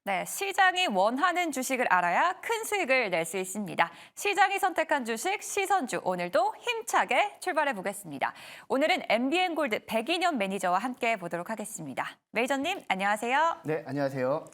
네, 시장이 원하는 주식을 알아야 큰 수익을 낼 수 있습니다. 시장이 선택한 주식 시선주 오늘도 힘차게 출발해 보겠습니다. 오늘은 MBN골드 백인현 매니저와 함께 보도록 하겠습니다. 매니저님 안녕하세요. 네, 안녕하세요.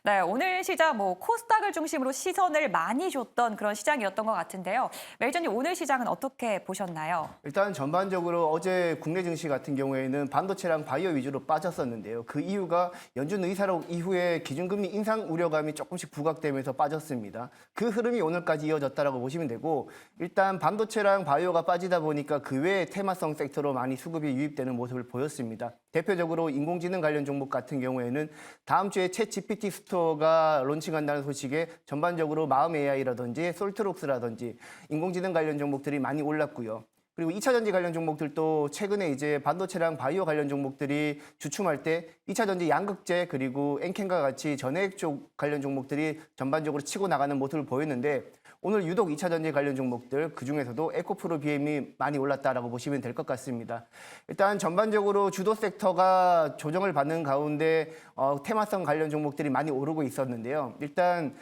네, 오늘 시장 코스닥을 중심으로 시선을 많이 줬던 그런 시장이었던 것 같은데요. 매니저님 오늘 시장은 어떻게 보셨나요? 일단 전반적으로 어제 국내 증시 같은 경우에는 반도체랑 바이오 위주로 빠졌었는데요. 그 이유가 연준 의사록 이후에 기준금리 인상 우려감이 조금씩 부각되면서 빠졌습니다. 그 흐름이 오늘까지 이어졌다라고 보시면 되고, 일단 반도체랑 바이오가 빠지다 보니까 그 외에 테마성 섹터로 많이 수급이 유입되는 모습을 보였습니다. 대표적으로 인공지능 관련 종목 같은 경우에는 다음 주에 챗 GPT 스토어가 론칭한다는 소식에 전반적으로 마음 AI라든지 솔트록스라든지 인공지능 관련 종목들이 많이 올랐고요. 그리고 2차 전지 관련 종목들도 최근에 이제 반도체랑 바이오 관련 종목들이 주춤할 때 2차 전지 양극재 그리고 엔캔과 같이 전해액 쪽 관련 종목들이 전반적으로 치고 나가는 모습을 보였는데, 오늘 유독 2차 전지 관련 종목들 그중에서도 에코프로 BM이 많이 올랐다라고 보시면 될 것 같습니다. 일단 전반적으로 주도 섹터가 조정을 받는 가운데 테마성 관련 종목들이 많이 오르고 있었는데요. 일단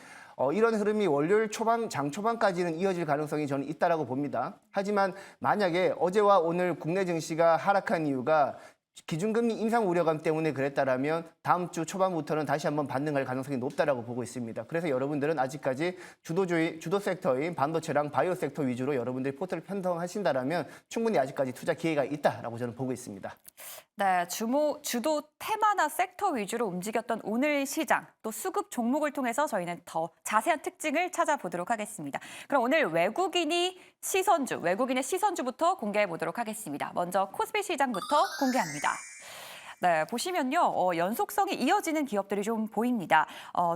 이런 흐름이 월요일 초반, 장 초반까지는 이어질 가능성이 저는 있다라고 봅니다. 하지만 만약에 어제와 오늘 국내 증시가 하락한 이유가 기준금리 인상 우려감 때문에 그랬다라면 다음 주 초반부터는 다시 한번 반등할 가능성이 높다라고 보고 있습니다. 그래서 여러분들은 아직까지 주도 섹터인 반도체랑 바이오 섹터 위주로 여러분들이 포트를 편성하신다라면 충분히 아직까지 투자 기회가 있다라고 저는 보고 있습니다. 네, 주도 테마나 sek터 위주로 움직였던 오늘 시장, 또 수급 종목을 통해서 저희는 더 자세한 특징을 찾아보도록 하겠습니다. 그럼 오늘 외국인의 시선주부터 공개해 보도록 하겠습니다. 먼저 코스피 시장부터 공개합니다. 네, 보시면요. 연속성이 이어지는 기업들이 좀 보입니다.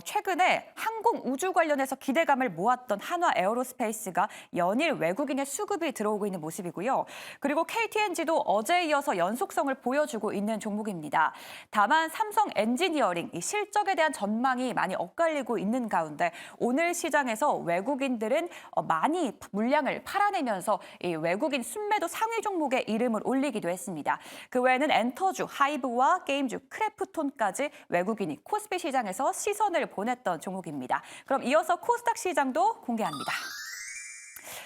최근에 항공 우주 관련해서 기대감을 모았던 한화 에어로스페이스가 연일 외국인의 수급이 들어오고 있는 모습이고요. 그리고 KTNG도 어제에 이어서 연속성을 보여주고 있는 종목입니다. 다만 삼성 엔지니어링 이 실적에 대한 전망이 많이 엇갈리고 있는 가운데 오늘 시장에서 외국인들은 많이 물량을 팔아내면서 이 외국인 순매도 상위 종목에 이름을 올리기도 했습니다. 그 외에는 엔터주, 하이브 와 게임주, 크래프톤까지 외국인이 코스피 시장에서 시선을 보냈던 종목입니다. 그럼 이어서 코스닥 시장도 공개합니다.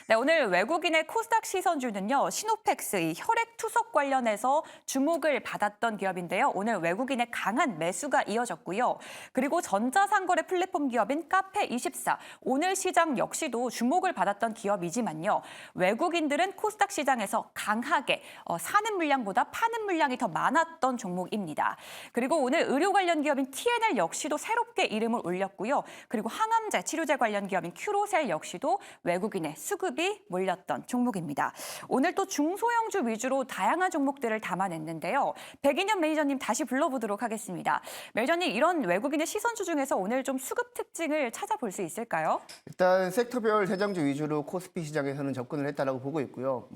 네, 오늘 외국인의 코스닥 시선주는요. 시노펙스, 이 혈액 투석 관련해서 주목을 받았던 기업인데요. 오늘 외국인의 강한 매수가 이어졌고요. 그리고 전자상거래 플랫폼 기업인 카페24, 오늘 시장 역시도 주목을 받았던 기업이지만요. 외국인들은 코스닥 시장에서 강하게 사는 물량보다 파는 물량이 더 많았던 종목입니다. 그리고 오늘 의료 관련 기업인 TNL 역시도 새롭게 이름을 올렸고요. 그리고 항암제, 치료제 관련 기업인 큐로셀 역시도 외국인의 수급이 몰렸던 종목입니다. 오늘 또 중소형주 위주로 다양한 종목들을 담아냈는데요. 백인현 매니저님 다시 불러보도록 하겠습니다. 매니저님, 이런 외국인의 시선주 중에서 오늘 좀 수급 특징을 찾아볼 수 있을까요? 일단 섹터별 대장주 위주로 코스피 시장에서는 접근을 했다라고 보고 있고요.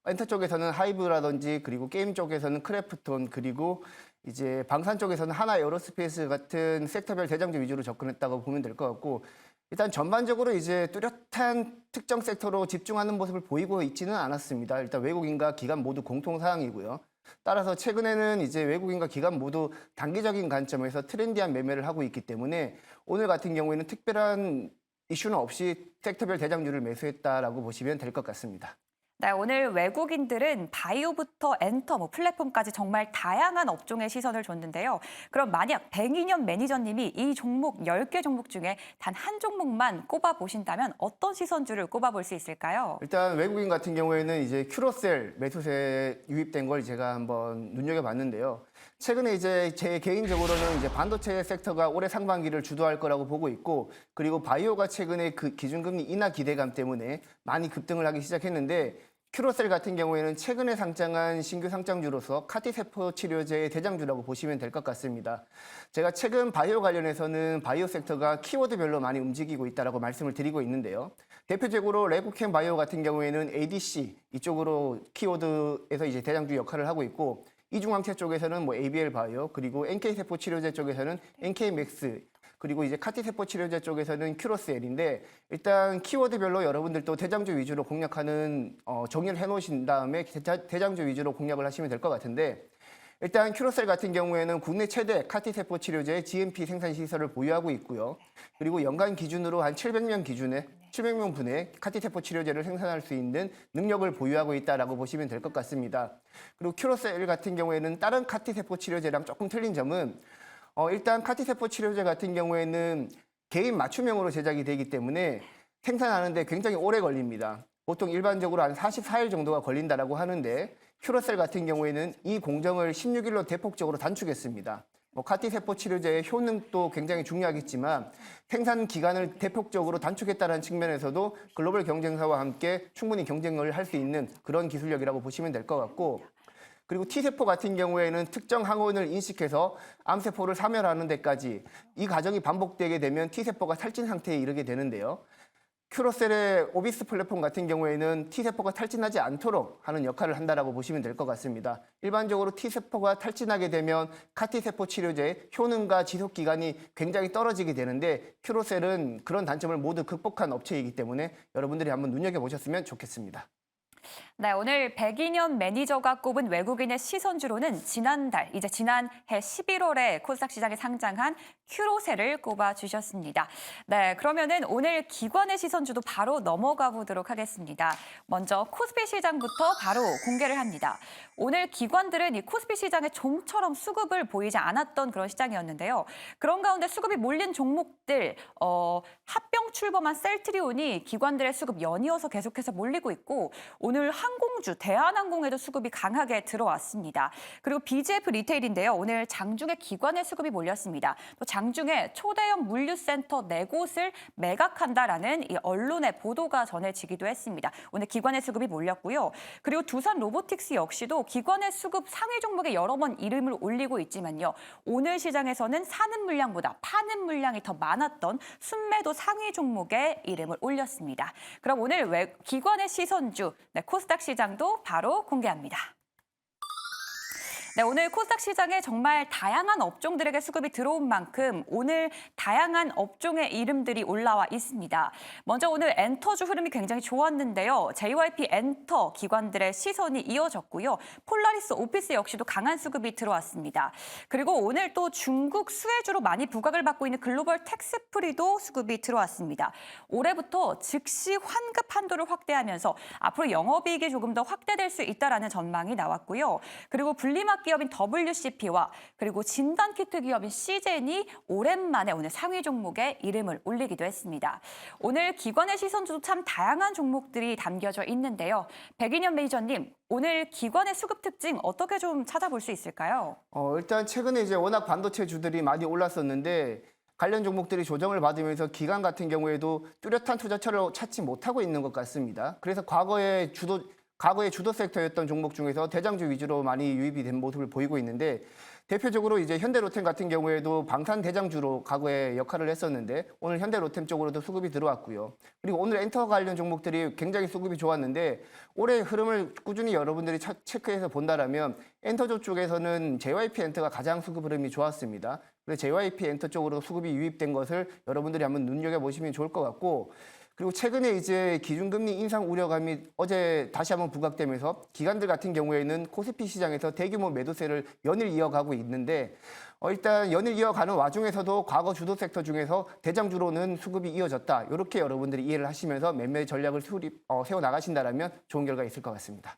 엔터 쪽에서는 하이브라든지 그리고 게임 쪽에서는 크래프톤 그리고 이제 방산 쪽에서는 하나 에어로스페이스 같은 섹터별 대장주 위주로 접근했다고 보면 될 것 같고, 일단 전반적으로 이제 뚜렷한 특정 섹터로 집중하는 모습을 보이고 있지는 않았습니다. 일단 외국인과 기관 모두 공통 사항이고요. 따라서 최근에는 이제 외국인과 기관 모두 단기적인 관점에서 트렌디한 매매를 하고 있기 때문에 오늘 같은 경우에는 특별한 이슈는 없이 섹터별 대장주를 매수했다라고 보시면 될 것 같습니다. 네, 오늘 외국인들은 바이오부터 엔터, 플랫폼까지 정말 다양한 업종에 시선을 줬는데요. 그럼 만약 백인현 매니저님이 이 종목 10개 종목 중에 단 한 종목만 꼽아보신다면 어떤 시선주를 꼽아볼 수 있을까요? 일단 외국인 같은 경우에는 이제 큐로셀 매수세 유입된 걸 제가 한번 눈여겨봤는데요. 최근에 이제 제 개인적으로는 이제 반도체 섹터가 올해 상반기를 주도할 거라고 보고 있고, 그리고 바이오가 최근에 그 기준금리 인하 기대감 때문에 많이 급등을 하기 시작했는데, 큐로셀 같은 경우에는 최근에 상장한 신규 상장주로서 카티세포 치료제의 대장주라고 보시면 될 것 같습니다. 제가 최근 바이오 관련해서는 바이오 섹터가 키워드별로 많이 움직이고 있다고 말씀을 드리고 있는데요. 대표적으로 레고캠 바이오 같은 경우에는 ADC 이쪽으로 키워드에서 이제 대장주 역할을 하고 있고, 이중항체 쪽에서는 ABL 바이오, 그리고 NK세포 치료제 쪽에서는 NK맥스, 그리고 이제 카티세포 치료제 쪽에서는 큐로셀인데, 일단 키워드별로 여러분들도 대장주 위주로 공략하는 정의를 해놓으신 다음에 대장주 위주로 공략을 하시면 될 것 같은데, 일단 큐로셀 같은 경우에는 국내 최대 CAR-T 세포 치료제 GMP 생산 시설을 보유하고 있고요. 그리고 연간 기준으로 한 700명 분의 CAR-T 세포 치료제를 생산할 수 있는 능력을 보유하고 있다라고 보시면 될 것 같습니다. 그리고 큐로셀 같은 경우에는 다른 CAR-T 세포 치료제랑 조금 틀린 점은 일단 CAR-T 세포 치료제 같은 경우에는 개인 맞춤형으로 제작이 되기 때문에 생산하는데 굉장히 오래 걸립니다. 보통 일반적으로 한 44일 정도가 걸린다라고 하는데 큐로셀 같은 경우에는 이 공정을 16일로 대폭적으로 단축했습니다. CAR-T 세포 치료제의 효능도 굉장히 중요하겠지만 생산 기간을 대폭적으로 단축했다는 측면에서도 글로벌 경쟁사와 함께 충분히 경쟁을 할 수 있는 그런 기술력이라고 보시면 될 것 같고, 그리고 T세포 같은 경우에는 특정 항원을 인식해서 암세포를 사멸하는 데까지 이 과정이 반복되게 되면 T세포가 탈진 상태에 이르게 되는데요. 큐로셀의 오비스 플랫폼 같은 경우에는 T세포가 탈진하지 않도록 하는 역할을 한다고 보시면 될 것 같습니다. 일반적으로 T세포가 탈진하게 되면 CAR-T 세포 치료제의 효능과 지속 기간이 굉장히 떨어지게 되는데 큐로셀은 그런 단점을 모두 극복한 업체이기 때문에 여러분들이 한번 눈여겨보셨으면 좋겠습니다. 네, 오늘 백인현 매니저가 꼽은 외국인의 시선주로는 지난해 11월에 코스닥 시장에 상장한 큐로셀을 꼽아주셨습니다. 네, 그러면은 오늘 기관의 시선주도 바로 넘어가 보도록 하겠습니다. 먼저 코스피 시장부터 바로 공개를 합니다. 오늘 기관들은 이 코스피 시장에 좀처럼 수급을 보이지 않았던 그런 시장이었는데요. 그런 가운데 수급이 몰린 종목들, 합병 출범한 셀트리온이 기관들의 수급 연이어서 계속해서 몰리고 있고, 오늘 항공주 대한항공에도 수급이 강하게 들어왔습니다. 그리고 BGF 리테일인데요. 오늘 장중에 기관의 수급이 몰렸습니다. 또 장중에 초대형 물류센터 4곳을 매각한다라는 이 언론의 보도가 전해지기도 했습니다. 오늘 기관의 수급이 몰렸고요. 그리고 두산 로보틱스 역시도 기관의 수급 상위 종목에 여러 번 이름을 올리고 있지만요. 오늘 시장에서는 사는 물량보다 파는 물량이 더 많았던 순매도 상위 종목에 이름을 올렸습니다. 그럼 오늘 기관의 시선주 코스닥 시장도 바로 공개합니다. 네, 오늘 코스닥 시장에 정말 다양한 업종들에게 수급이 들어온 만큼 오늘 다양한 업종의 이름들이 올라와 있습니다. 먼저 오늘 엔터주 흐름이 굉장히 좋았는데요. JYP 엔터 기관들의 시선이 이어졌고요. 폴라리스 오피스 역시도 강한 수급이 들어왔습니다. 그리고 오늘 또 중국 수혜주로 많이 부각을 받고 있는 글로벌 텍스프리도 수급이 들어왔습니다. 올해부터 즉시 환급 한도를 확대하면서 앞으로 영업이익이 조금 더 확대될 수 있다라는 전망이 나왔고요. 그리고 분리막 기업인 WCP와 그리고 진단키트 기업인 시젠이 오랜만에 오늘 상위 종목에 이름을 올리기도 했습니다. 오늘 기관의 시선주도 참 다양한 종목들이 담겨져 있는데요. 백인현 매니저님, 오늘 기관의 수급 특징 어떻게 좀 찾아볼 수 있을까요? 일단 최근에 이제 워낙 반도체주들이 많이 올랐었는데 관련 종목들이 조정을 받으면서 기관 같은 경우에도 뚜렷한 투자처를 찾지 못하고 있는 것 같습니다. 그래서 과거의 주도 섹터였던 종목 중에서 대장주 위주로 많이 유입이 된 모습을 보이고 있는데, 대표적으로 이제 현대로템 같은 경우에도 방산 대장주로 과거에 역할을 했었는데 오늘 현대로템 쪽으로도 수급이 들어왔고요. 그리고 오늘 엔터 관련 종목들이 굉장히 수급이 좋았는데 올해 흐름을 꾸준히 여러분들이 체크해서 본다라면 엔터조 쪽에서는 JYP 엔터가 가장 수급 흐름이 좋았습니다. 그래서 JYP 엔터 쪽으로 수급이 유입된 것을 여러분들이 한번 눈여겨보시면 좋을 것 같고, 그리고 최근에 이제 기준금리 인상 우려감이 어제 다시 한번 부각되면서 기관들 같은 경우에는 코스피 시장에서 대규모 매도세를 연일 이어가고 있는데, 일단 연일 이어가는 와중에서도 과거 주도 섹터 중에서 대장주로는 수급이 이어졌다. 이렇게 여러분들이 이해를 하시면서 매매 전략을 세워나가신다면 좋은 결과 있을 것 같습니다.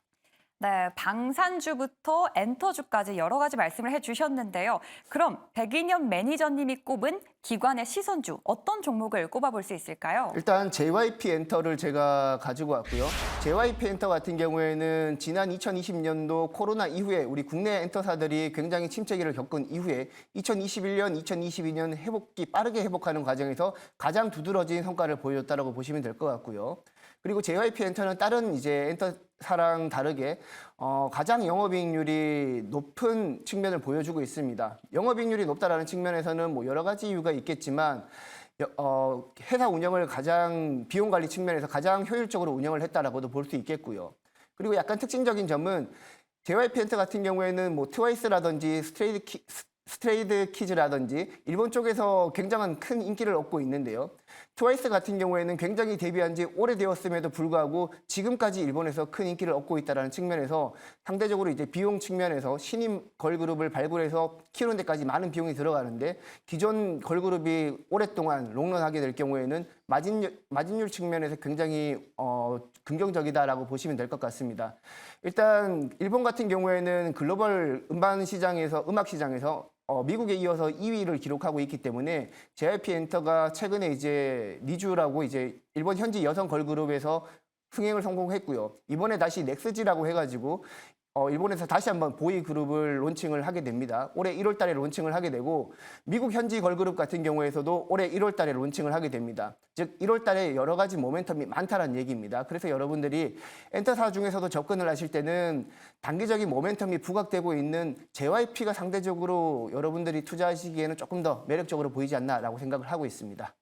네, 방산주부터 엔터주까지 여러 가지 말씀을 해주셨는데요. 그럼 백인현 매니저님이 꼽은 기관의 시선주 어떤 종목을 꼽아볼 수 있을까요? 일단 JYP 엔터를 제가 가지고 왔고요. JYP 엔터 같은 경우에는 지난 2020년도 코로나 이후에 우리 국내 엔터사들이 굉장히 침체기를 겪은 이후에 2021년, 2022년 빠르게 회복하는 과정에서 가장 두드러진 성과를 보여줬다고 보시면 될 것 같고요. 그리고 JYP 엔터는 다른 이제 엔터사랑 다르게 가장 영업이익률이 높은 측면을 보여주고 있습니다. 영업이익률이 높다라는 측면에서는 뭐 여러 가지 이유가 있겠지만 회사 운영을 가장 비용 관리 측면에서 가장 효율적으로 운영을 했다라고도 볼 수 있겠고요. 그리고 약간 특징적인 점은 JYP 엔터 같은 경우에는 뭐 트와이스라든지 스트레이드 키즈라든지 일본 쪽에서 굉장한 큰 인기를 얻고 있는데요. 트와이스 같은 경우에는 굉장히 데뷔한 지 오래되었음에도 불구하고 지금까지 일본에서 큰 인기를 얻고 있다는 측면에서 상대적으로 이제 비용 측면에서 신인 걸그룹을 발굴해서 키우는 데까지 많은 비용이 들어가는데 기존 걸그룹이 오랫동안 롱런하게 될 경우에는 마진율 측면에서 굉장히 긍정적이다라고 보시면 될 것 같습니다. 일단 일본 같은 경우에는 글로벌 음반 시장에서 음악 시장에서 미국에 이어서 2위를 기록하고 있기 때문에 JYP 엔터가 최근에 이제 니쥬라고 이제 일본 현지 여성 걸그룹에서 흥행을 성공했고요. 이번에 다시 넥스지라고 해가지고 일본에서 다시 한번 보이 그룹을 론칭을 하게 됩니다. 올해 1월 달에 론칭을 하게 되고 미국 현지 걸그룹 같은 경우에서도 올해 1월 달에 론칭을 하게 됩니다. 즉 1월 달에 여러 가지 모멘텀이 많다는 얘기입니다. 그래서 여러분들이 엔터사 중에서도 접근을 하실 때는 단기적인 모멘텀이 부각되고 있는 JYP가 상대적으로 여러분들이 투자하시기에는 조금 더 매력적으로 보이지 않나라고 생각을 하고 있습니다.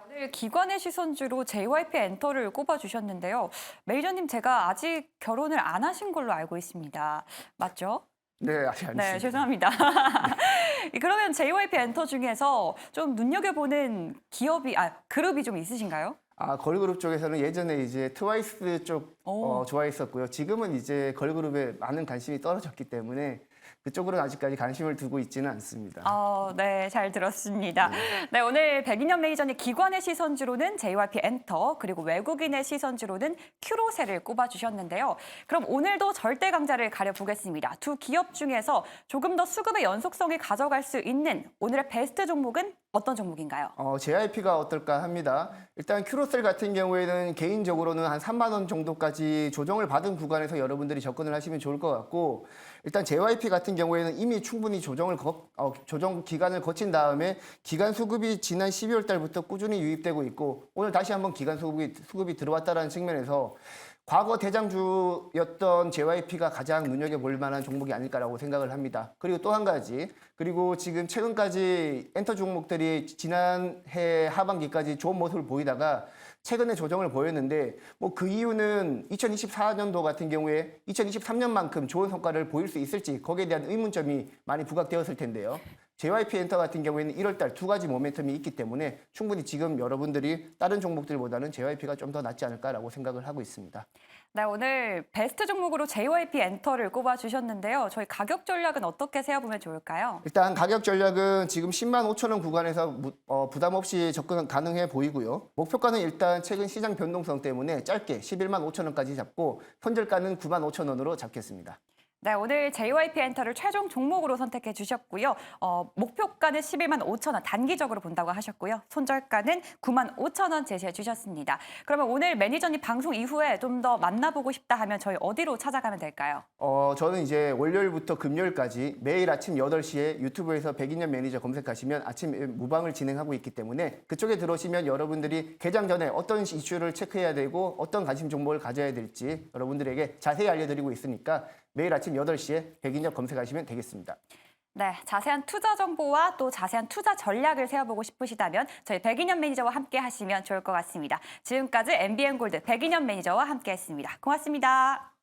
오늘 기관의 시선주로 JYP 엔터를 꼽아주셨는데요. 매니저님, 제가 아직 결혼을 안 하신 걸로 알고 있습니다. 맞죠? 네, 아직 안 네, 했습니다. 죄송합니다. 그러면 JYP 엔터 중에서 좀 눈여겨보는 그룹이 좀 있으신가요? 걸그룹 쪽에서는 예전에 이제 트와이스 쪽 오. 좋아했었고요. 지금은 이제 걸그룹에 많은 관심이 떨어졌기 때문에 그쪽으로는 아직까지 관심을 두고 있지는 않습니다. 네, 잘 들었습니다. 네, 오늘 백인현 매니저님 기관의 시선주로는 JYP 엔터, 그리고 외국인의 시선주로는 큐로셀을 꼽아주셨는데요. 그럼 오늘도 절대 강자를 가려보겠습니다. 두 기업 중에서 조금 더 수급의 연속성이 가져갈 수 있는 오늘의 베스트 종목은 어떤 종목인가요? JYP가 어떨까 합니다. 일단 큐로셀 같은 경우에는 개인적으로는 한 3만 원 정도까지 조정을 받은 구간에서 여러분들이 접근을 하시면 좋을 것 같고, 일단 JYP 같은 경우에는 이미 충분히 조정 기간을 거친 다음에 기간 수급이 지난 12월 달부터 꾸준히 유입되고 있고, 오늘 다시 한번 기간 수급이 들어왔다는 측면에서 과거 대장주였던 JYP가 가장 눈여겨볼 만한 종목이 아닐까라고 생각을 합니다. 그리고 또 한 가지, 그리고 지금 최근까지 엔터 종목들이 지난해 하반기까지 좋은 모습을 보이다가 최근에 조정을 보였는데 뭐 그 이유는 2024년도 같은 경우에 2023년만큼 좋은 성과를 보일 수 있을지 거기에 대한 의문점이 많이 부각되었을 텐데요. JYP 엔터 같은 경우에는 1월 달 두 가지 모멘텀이 있기 때문에 충분히 지금 여러분들이 다른 종목들보다는 JYP가 좀 더 낫지 않을까라고 생각을 하고 있습니다. 네, 오늘 베스트 종목으로 JYP 엔터를 꼽아주셨는데요. 저희 가격 전략은 어떻게 세워보면 좋을까요? 일단 가격 전략은 지금 10만 5천 원 구간에서 부담 없이 접근 가능해 보이고요. 목표가는 일단 최근 시장 변동성 때문에 짧게 11만 5천 원까지 잡고 손절가는 9만 5천 원으로 잡겠습니다. 네, 오늘 JYP 엔터를 최종 종목으로 선택해 주셨고요. 목표가는 11만 5천 원 단기적으로 본다고 하셨고요. 손절가는 9만 5천 원 제시해 주셨습니다. 그러면 오늘 매니저님 방송 이후에 좀 더 만나보고 싶다 하면 저희 어디로 찾아가면 될까요? 저는 이제 월요일부터 금요일까지 매일 아침 8시에 유튜브에서 백인현 매니저 검색하시면 아침 무방을 진행하고 있기 때문에 그쪽에 들어오시면 여러분들이 개장 전에 어떤 이슈를 체크해야 되고 어떤 관심 정보를 가져야 될지 여러분들에게 자세히 알려드리고 있으니까 매일 아침 8시에 백인현 검색하시면 되겠습니다. 네, 자세한 투자 정보와 또 자세한 투자 전략을 세워보고 싶으시다면 저희 백인현 매니저와 함께 하시면 좋을 것 같습니다. 지금까지 MBN골드 백인현 매니저와 함께했습니다. 고맙습니다.